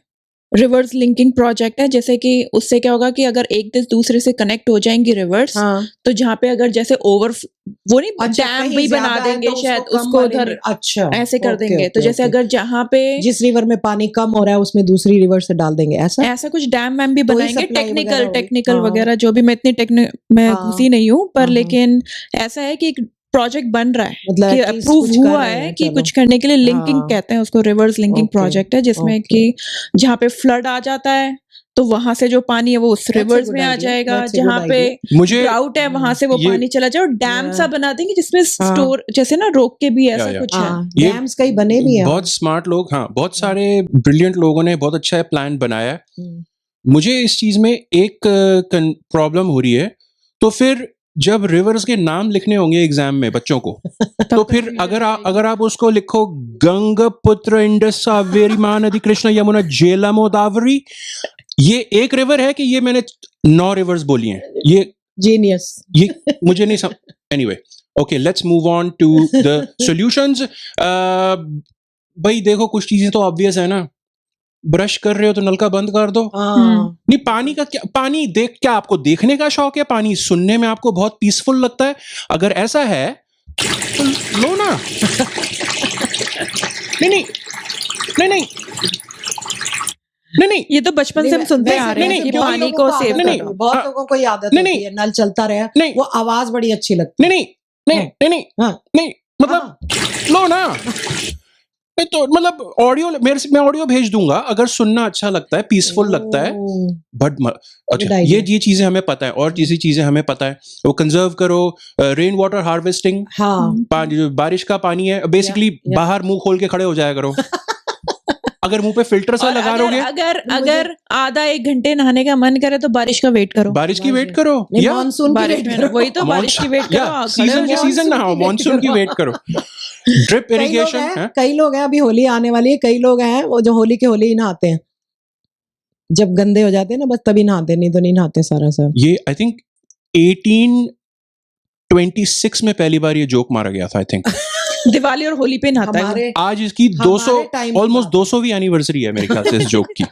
रिवर्स लिंकिंग प्रोजेक्ट है। जैसे कि उससे क्या होगा कि अगर एक देश दूसरे से कनेक्ट हो जाएंगी रिवर्स, तो जहाँ पे अगर जैसे वो नहीं डैम भी बना देंगे शायद उसको उधर, अच्छा ऐसे कर देंगे। तो जैसे अगर जहाँ पे जिस रिवर में पानी कम हो रहा है उसमें दूसरी रिवर से डाल देंगे, ऐसा कुछ डैम वैम भी तो ही बनाएंगे, supply वगैरह होगी। टेक्निकल हाँ। वगैरह जो भी, मैं इतनी मैं हाँ। घुसी नहीं हूँ, पर हाँ। लेकिन ऐसा है कि एक प्रोजेक्ट बन रहा है, मतलब कि at least अप्रूव कुछ कर हुआ रहे है हैं, कि चलो। कुछ करने के लिए लिंकिंग हाँ। कहते हैं उसको, रिवर्स लिंकिंग Okay, प्रोजेक्ट है, जिसमें कि जहाँ पे फ्लड आ जाता है तो वहां से जो पानी है वो उस रिवर्स में आ जाएगा, जहाँ पे मुझे ड्राउट है वहां से वो पानी चला जाए, और डैम सा बना देंगे जिसमें स्टोर, जैसे ना रोक के भी ऐसा कुछ है। ये डैम्स कई बने भी हैं। बहुत स्मार्ट लोग, हाँ बहुत सारे ब्रिलियंट लोगों ने बहुत अच्छा प्लान बनाया है। मुझे इस चीज में एक प्रॉब्लम हो रही है, तो फिर जब रिवर्स के नाम लिखने होंगे एग्जाम में बच्चों को, तो फिर अगर आप उसको लिखो गंगपुत्र, इंडस, कावेरी, महानदी, कृष्णा, यमुना, झेलम, गोदावरी, ये एक रिवर है कि ये मैंने 9 रिवर्स बोली हैं, ये जीनियस, ये मुझे नहीं समझ। Anyway, okay, let's move on to the solutions. भाई देखो, कुछ चीजें तो ऑब्वियस है ना, ब्रश कर रहे हो तो नलका बंद कर दो। नहीं, पानी का क्या, पानी क्या आपको देखने का शौक है, पानी सुनने में आपको बहुत पीसफुल लगता है? अगर ऐसा है तो लो ना। नहीं, ये तो बचपन से हम सुनते आ रहे हैं कि पानी को सेव करो। बहुत लोगों को आदत होती है, नल चलता रहे, वो आवाज बड़ी अच्छी लगती है। नहीं, मतलब लो ना। तो मतलब ऑडियो, मैं ऑडियो भेज दूंगा अगर सुनना अच्छा लगता है, पीसफुल लगता है, बट अच्छा ये चीजें हमें पता है, और किसी चीजें हमें पता है, वो कंजर्व करो, रेन वाटर हार्वेस्टिंग, जो बारिश का पानी है, बेसिकली बाहर मुंह खोल के खड़े हो जाया करो। अगर मुंह पे फिल्टर सा लगा लोगे, अगर आधा 1 घंटे नहाने का मन करे तो बारिश का वेट करो, बारिश की वेट करो, या मानसून की वेट करो। वही तो, बारिश की वेट करो, सीजन नहाओ, मानसून की वेट करो। ड्रिप इरिगेशन है। कई लोग हैं, अभी होली आने वाली है, कई लोग हैं वो जो होली के होली ही नहाते हैं, जब गंदे हो जाते हैं ना बस तभी नहाते, नहीं तो नहीं नहाते सारा साल। ये आई थिंक 1826 में पहली बार ये जोक मारा गया था, आई थिंक। दिवाली और होली पे नहाता है वो। हमारे आज इसकी 200 हमारे time की ऑलमोस्ट बात है। 200वीं एनिवर्सरी है मेरे ख्याल से इस जोक की।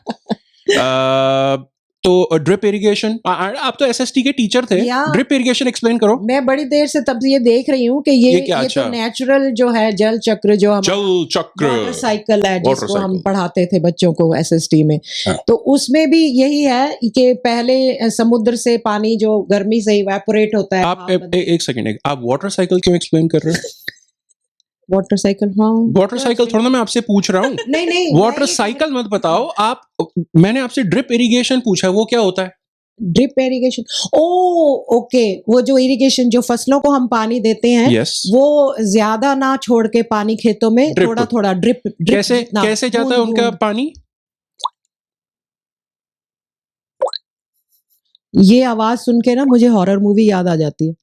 तो ड्रिप इरिगेशन, आप तो एसएसटी के टीचर थे, या। ड्रिप इरिगेशन एक्सप्लेन करो। मैं बड़ी देर से तब से ये देख रही हूँ कि ये क्या? ये अच्छा। तो नेचुरल जो है जल चक्र जो हमारा जल चक्र, वाटर साइकिल है वाटर जिसको हम साइकिल। पढ़ाते थे बच्चों को एसएसटी में। हाँ। तो उसमें भी यही है कि पहले समुद्र से पानी जो गर्मी से इवेपोरेट होता है, आप एक सेकंड, आप वाटर साइकिल क्यों एक्सप्लेन कर रहे हो? वाटर साइकिल, हाँ वाटर साइकिल थोड़ा ना मैं आपसे पूछ रहा हूँ। नहीं नहीं वाटर मैं साइकिल मत बताओ आप, मैंने आपसे ड्रिप इरिगेशन पूछा, वो क्या होता है? ड्रिप इरिगेशन, ओ ओके, वो जो इरिगेशन जो फसलों को हम पानी देते हैं यस। वो ज्यादा ना छोड़ के पानी खेतों में Drip. थोड़ा थोड़ा ड्रिप कैसे कैसे जाता है उनका पानी? ये आवाज सुन के ना मुझे हॉरर मूवी याद आ जाती है।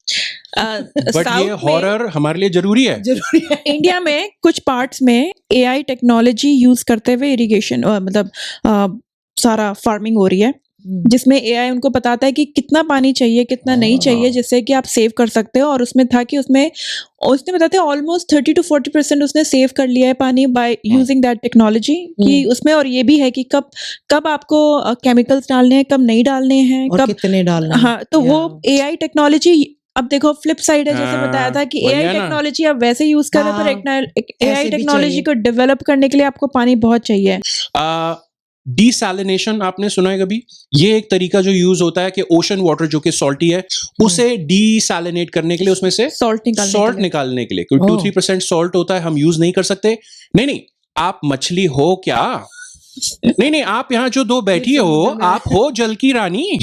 बट ये साउथ में हॉरर हमारे लिए जरूरी है। जरूरी है। इंडिया में कुछ पार्ट्स में एआई टेक्नोलॉजी यूज करते हुए इरिगेशन मतलब सारा फार्मिंग हो रही है, जिसमें एआई उनको बताता है कि कितना पानी चाहिए कितना नहीं चाहिए, जिससे कि आप सेव कर सकते हो। और उसमें था कि उसने बताते हैं ऑलमोस्ट 30 to 40% उसने सेव कर लिया है पानी बाय यूजिंग दैट टेक्नोलॉजी। कि उसमें और ये भी है कि कब आपको केमिकल्स डालने हैं, कब नहीं डालने हैं, और कब कितने डालना है। हाँ, तो वो एआई टेक्नोलॉजी अब देखो फ्लिप साइड है, जैसे बताया था कि वही एआई है ना। टेक्नोलॉजी आप वैसे यूज कर रहे हो, पर ऐसे एआई भी टेक्नोलॉजी चाहिए। को डेवलप करने के लिए आपको पानी बहुत चाहिए। डीसैलिनेशन आपने सुना है कभी? ये एक तरीका जो यूज होता है कि ओशन वाटर जो कि सॉल्टी है उसे डीसैलिनेट करने के लिए उसमें से सॉल्ट निकालने के लिए, क्योंकि 2-3% सॉल्ट होता है, हम यूज नहीं कर सकते। नहीं आप मछली हो क्या? नहीं आप यहाँ जो दो बैठी हो, आप हो जल की रानी।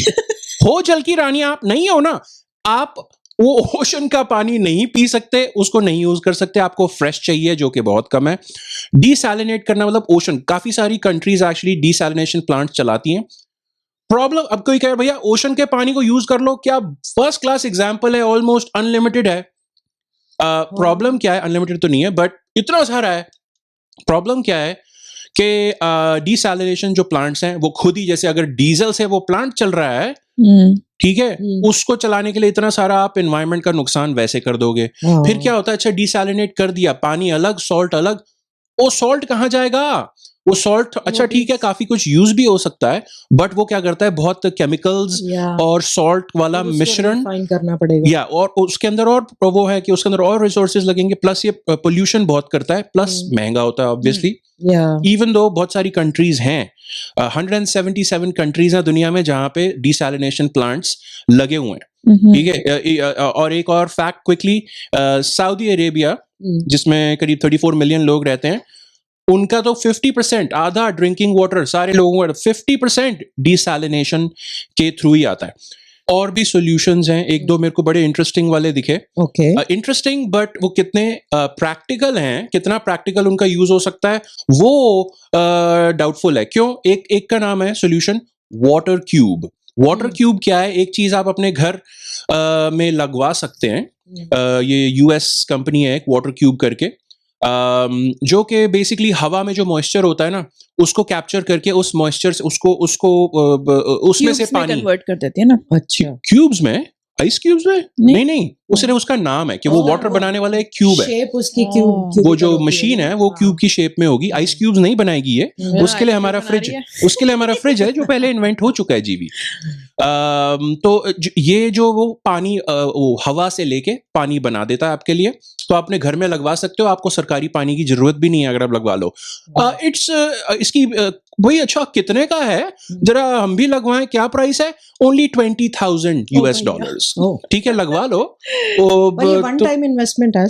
हो जल की रानी आप नहीं हो ना। आप वो ओशन का पानी नहीं पी सकते, उसको नहीं यूज कर सकते, आपको फ्रेश चाहिए जो कि बहुत कम है। डीसैलिनेट करना मतलब ओशन, काफी सारी कंट्रीज एक्चुअली डीसैलिनेशन प्लांट चलाती हैं। प्रॉब्लम, अब कोई कहे भैया ओशन के पानी को यूज कर लो, क्या फर्स्ट क्लास एग्जांपल है, ऑलमोस्ट अनलिमिटेड है। प्रॉब्लम क्या है? अनलिमिटेड तो नहीं है बट इतना सारा है। प्रॉब्लम क्या है कि डीसैलिनेशन जो प्लांट्स हैं वो खुद ही, जैसे अगर डीजल से वो प्लांट चल रहा है, ठीक है, उसको चलाने के लिए इतना सारा आप एनवायरनमेंट का नुकसान वैसे कर दोगे। फिर क्या होता है, अच्छा डीसैलिनेट कर दिया, पानी अलग सॉल्ट अलग, वो सॉल्ट कहाँ जाएगा? वो सॉल्ट, अच्छा ठीक है, काफी कुछ यूज भी हो सकता है बट वो क्या करता है, बहुत केमिकल्स और सॉल्ट वाला मिश्रण करना पड़ेगा। या और उसके अंदर और वो है कि उसके अंदर और रिसोर्सेज लगेंगे, प्लस ये पोल्यूशन बहुत करता है, प्लस महंगा होता है ऑब्वियसली। इवन दो बहुत सारी कंट्रीज हैं, 177 कंट्रीज हैं दुनिया में जहां पे डीसैलिनेशन प्लांट्स लगे हुए हैं, ठीक है। और एक और फैक्ट क्विकली, सऊदी अरेबिया जिसमें करीब 34 मिलियन लोग रहते हैं, उनका तो 50%, आधा ड्रिंकिंग वाटर सारे लोगों का 50% डीसैलिनेशन के थ्रू ही आता है। और भी सॉल्यूशंस हैं, एक दो मेरे को बड़े इंटरेस्टिंग वाले दिखे। इंटरेस्टिंग बट वो कितने प्रैक्टिकल हैं, कितना प्रैक्टिकल उनका यूज हो सकता है वो डाउटफुल है। क्यों? एक का नाम है solution water cube. Water cube क्या है? एक चीज आप अपने घर में लगवा सकते हैं। ये यूएस कंपनी है एक वाटर क्यूब करके, जो कि बेसिकली हवा में जो मॉइस्चर होता है ना उसको कैप्चर करके उस मॉइस्चर से उसको उसमें से पानी कन्वर्ट कर देते हैं ना। अच्छा, क्यूब्स में, आइस क्यूब्स में नहीं वो सिर्फ उसका नाम है कि वो वाटर बनाने वाला एक क्यूब है। शेप उसकी क्यूब, वो जो मशीन है वो क्यूब की शेप में होगी। आइस क्यूब्स नहीं बनाएगी ये, उसके लिए हमारा फ्रिज है जो पहले इन्वेंट हो चुका है जीवी। तो ये जो वो पानी वो हवा से लेके पानी बना देता है आपके लिए, तो आपने घर में लगवा सकते हो, आपको सरकारी पानी की जरूरत भी नहीं है अगर आप लगवा लो। इसकी वही, अच्छा कितने का है जरा हम भी लगवाएं, क्या प्राइस है? ओनली $20,000, ठीक है, लगवा लो। वन टाइम इन्वेस्टमेंट है।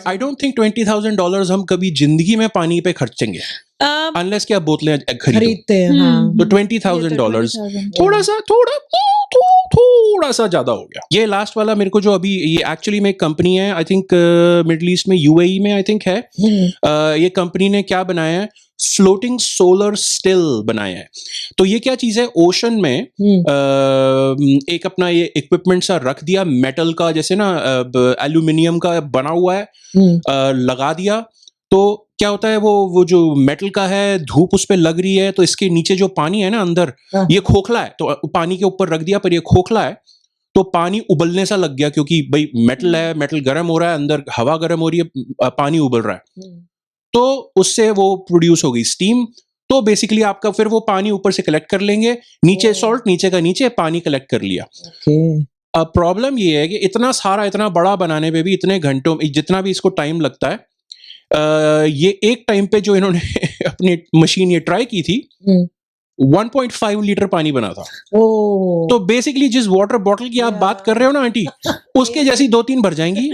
आई डोंट थिंक $20,000 हम कभी जिंदगी में पानी पे खर्चेंगे अनलेस कि आप बोतलें खरीदते हैं। तो $20,000 थोड़ा सा ज्यादा हो गया। ये लास्ट वाला मेरे को जो अभी, ये एक्चुअली में एक कंपनी है, आई थिंक मिडिल ईस्ट में, यूएई में आई थिंक है। ये कंपनी ने क्या बनाया है, फ्लोटिंग सोलर स्टिल बनाया है। तो ये क्या चीज है, ओशन में एक अपना ये इक्विपमेंट सा रख दिया, मेटल का, जैसे ना एल्यूमिनियम का बना हुआ है, लगा दिया। तो क्या होता है, वो जो मेटल का है, धूप उस पे लग रही है, तो इसके नीचे जो पानी है ना अंदर, ये खोखला है, तो पानी के ऊपर रख दिया पर ये खोखला है, तो पानी उबलने सा लग गया, क्योंकि भाई मेटल है, मेटल गर्म हो रहा है, अंदर हवा गर्म हो रही है, पानी उबल रहा है, तो उससे वो प्रोड्यूस हो गई स्टीम। तो बेसिकली आपका फिर वो पानी ऊपर से कलेक्ट कर लेंगे, नीचे सॉल्ट, नीचे का नीचे पानी कलेक्ट कर लिया। अब प्रॉब्लम ये है कि इतना सारा, इतना बड़ा बनाने पे भी इतने घंटों में, जितना भी इसको टाइम लगता है, ये एक टाइम पे जो इन्होंने अपनी मशीन ये ट्राई की थी, 1.5 लीटर पानी बना था। तो बेसिकली जिस वाटर बॉटल की आप बात कर रहे हो ना आंटी, उसके जैसी 2-3 भर जाएंगी,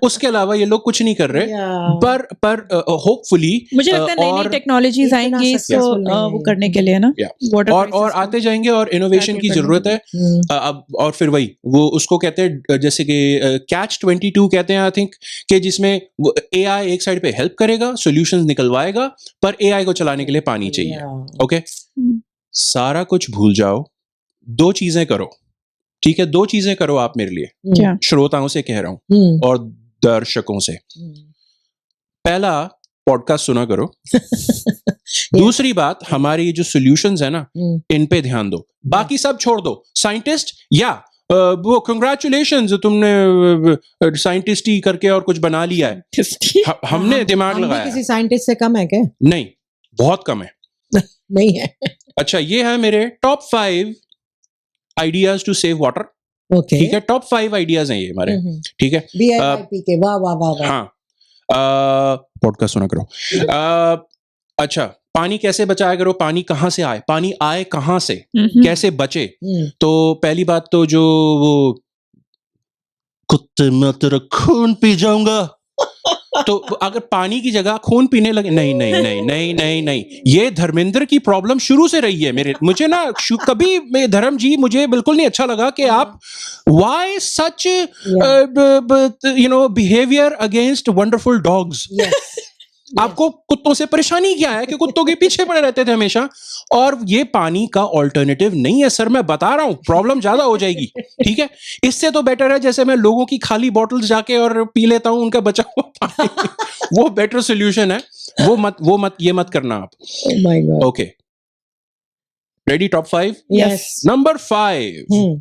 उसके अलावा ये लोग कुछ नहीं कर रहे। पर होपफुली मुझे लगता है नई टेक्नोलॉजीज आएंगी इसको वो करने के लिए ना, वाटर और आते जाएंगे, और इनोवेशन की जरूरत है अब। और फिर वही वो उसको कहते हैं, जैसे कि कैच 22 कहते हैं आई थिंक, कि जिसमें एआई एक साइड पे हेल्प करेगा, सॉल्यूशंस निकलवाएगा, पर एआई को चलाने के लिए पानी चाहिए। ओके, सारा कुछ भूल जाओ, 2 चीजें करो, ठीक है? 2 चीजें करो आप मेरे लिए, क्या? श्रोताओं से कह रहा हूं और दर्शकों से। पहला, पॉडकास्ट सुना करो। दूसरी बात, हमारी जो सॉल्यूशंस है ना, इन पे ध्यान दो, बाकी सब छोड़ दो। साइंटिस्ट या वो कंग्रेचुलेशंस, तुमने साइंटिस्ट ही करके और कुछ बना लिया है। हमने दिमाग लगाया। किसी साइंटिस्ट से कम है क्या? नहीं, बहुत कम है। नहीं है। अच्छा, ये है मेरे top 5 ideas to save water. Okay, ठीक है, टॉप 5 आइडियाज हैं ये हमारे। ठीक है, BIP के, वाह वाह वाह वाह। हाँ, पॉडकास्ट सुना करो। अच्छा, पानी कैसे बचाया करो, पानी कहाँ से आए, पानी आए कहाँ से, कैसे बचे? तो पहली बात तो जो वो कुत्ते मैं तेरा खून पी जाऊंगा, तो अगर पानी की जगह खून पीने लगे, नहीं नहीं नहीं नहीं नहीं नहीं, ये धर्मेंद्र की प्रॉब्लम शुरू से रही है मुझे ना कभी धर्म जी, मुझे बिल्कुल नहीं अच्छा लगा कि आप why such behaviour against wonderful dogs. आपको कुत्तों से परेशानी क्या है कि कुत्तों के पीछे पड़े रहते थे हमेशा? और ये पानी का ऑल्टरनेटिव नहीं है सर, मैं बता रहा हूं, प्रॉब्लम ज्यादा हो जाएगी। ठीक है, इससे तो बेटर है जैसे मैं लोगों की खाली बॉटल्स जाके और पी लेता हूं उनका बचा हुआ पानी। वो बेटर सोल्यूशन है। ये मत करना आप। Okay, ready? Top 5। Yes. Number 5,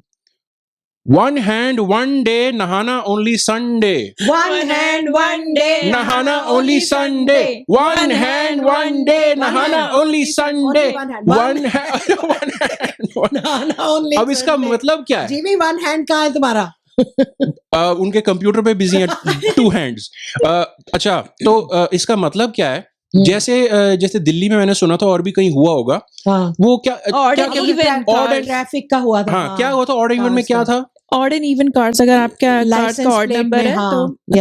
one hand one day नहाना only Sunday. One hand one day नहाना only Sunday. One hand one day नहाना ओनली संडे। वन हैंड नहाना ओनली। अब इसका मतलब क्या है? जीवी, वन हैंड कहाँ है तुम्हारा? उनके कंप्यूटर पे बिजी है 2 हैंड्स। अच्छा, तो इसका मतलब क्या है? जैसे दिल्ली में मैंने सुना था, और भी कहीं हुआ होगा। वो क्या ट्रैफिक का हुआ था। हाँ, क्या हुआ था? ऑड इवन में क्या था? ऑड एंड इवन कार्ड्स, अगर आपका कार्ड का ऑड नंबर है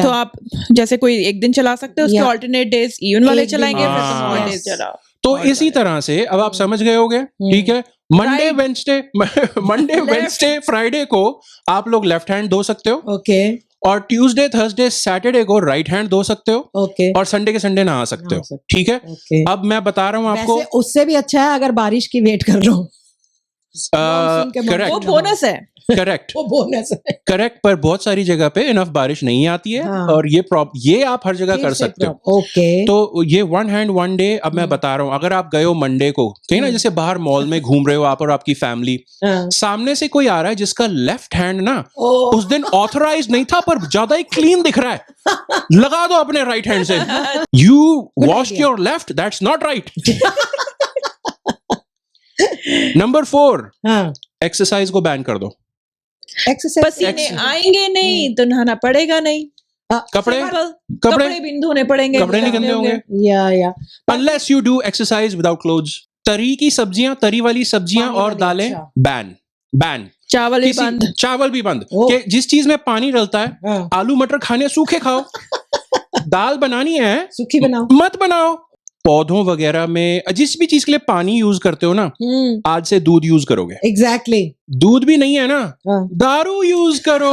तो आप जैसे कोई एक दिन चला सकते हो, उसके ऑल्टरनेट डेज इवन वाले चलाएंगे, फिर तुम ऑड डेज चलाओ। तो इसी तरह से अब आप समझ गए होगे। ठीक है, मंडे वेंसडे फ्राइडे को आप लोग लेफ्ट हैंड धो सकते हो। ओके। और ट्यूसडे थर्सडे सैटरडे को राइट हैंड धो सकते हो। ओके। और संडे के संडे नहा सकते हो। ठीक है, अब मैं बता रहा हूं आपको, उससे भी अच्छा है अगर बारिश की वेट कर लो। करेक्ट, वो बोनस है। करेक्ट, वो बोनस है। करेक्ट, पर बहुत सारी जगह पे इनफ बारिश नहीं आती है। और ये आप हर जगह कर सकते हो। ओके। तो ये वन हैंड वन डे, अब मैं बता रहा हूँ, अगर आप गए हो मंडे को कहीं ना, जैसे बाहर मॉल में घूम रहे हो आप और आपकी फैमिली, सामने से कोई आ रहा है जिसका लेफ्ट हैंड ना उस दिन ऑथराइज नहीं था, पर ज्यादा ही क्लीन दिख रहा है, लगा दो अपने राइट हैंड से। You washed your left, that's not right. Number 4, exercise को बैन कर दो। पसीने आएंगे नहीं तो नहाना पड़ेगा नहीं। कपड़े भी धोने पड़ेंगे, कपड़े नहीं गंदे होंगे। या unless you do exercise without clothes. तरी वाली सब्जियां और दालें बैन। चावल भी बंद। कि जिस चीज में पानी डलता है, आलू मटर खाने सूखे खाओ। दाल बनानी है सूखी बनाओ, मत बनाओ। पौधों वगैरह में जिस भी चीज के लिए पानी यूज करते हो ना, आज से दूध यूज करोगे। एग्जैक्टली। दूध भी नहीं है ना, दारू यूज करो।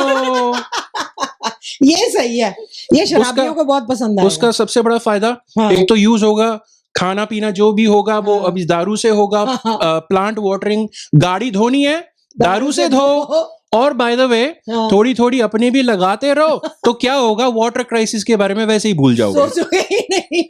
ये सही है, ये शराबियों को बहुत पसंद है। उसका सबसे बड़ा फायदा, एक तो यूज होगा, खाना पीना जो भी होगा वो अभी दारू से होगा। प्लांट वाटरिंग, गाड़ी धोनी है दारू से धो। और बाय द वे थोड़ी थोड़ी अपनी भी लगाते रहो, तो क्या होगा, वाटर क्राइसिस के बारे में वैसे ही भूल जाओगे। सोचोगे ही नहीं।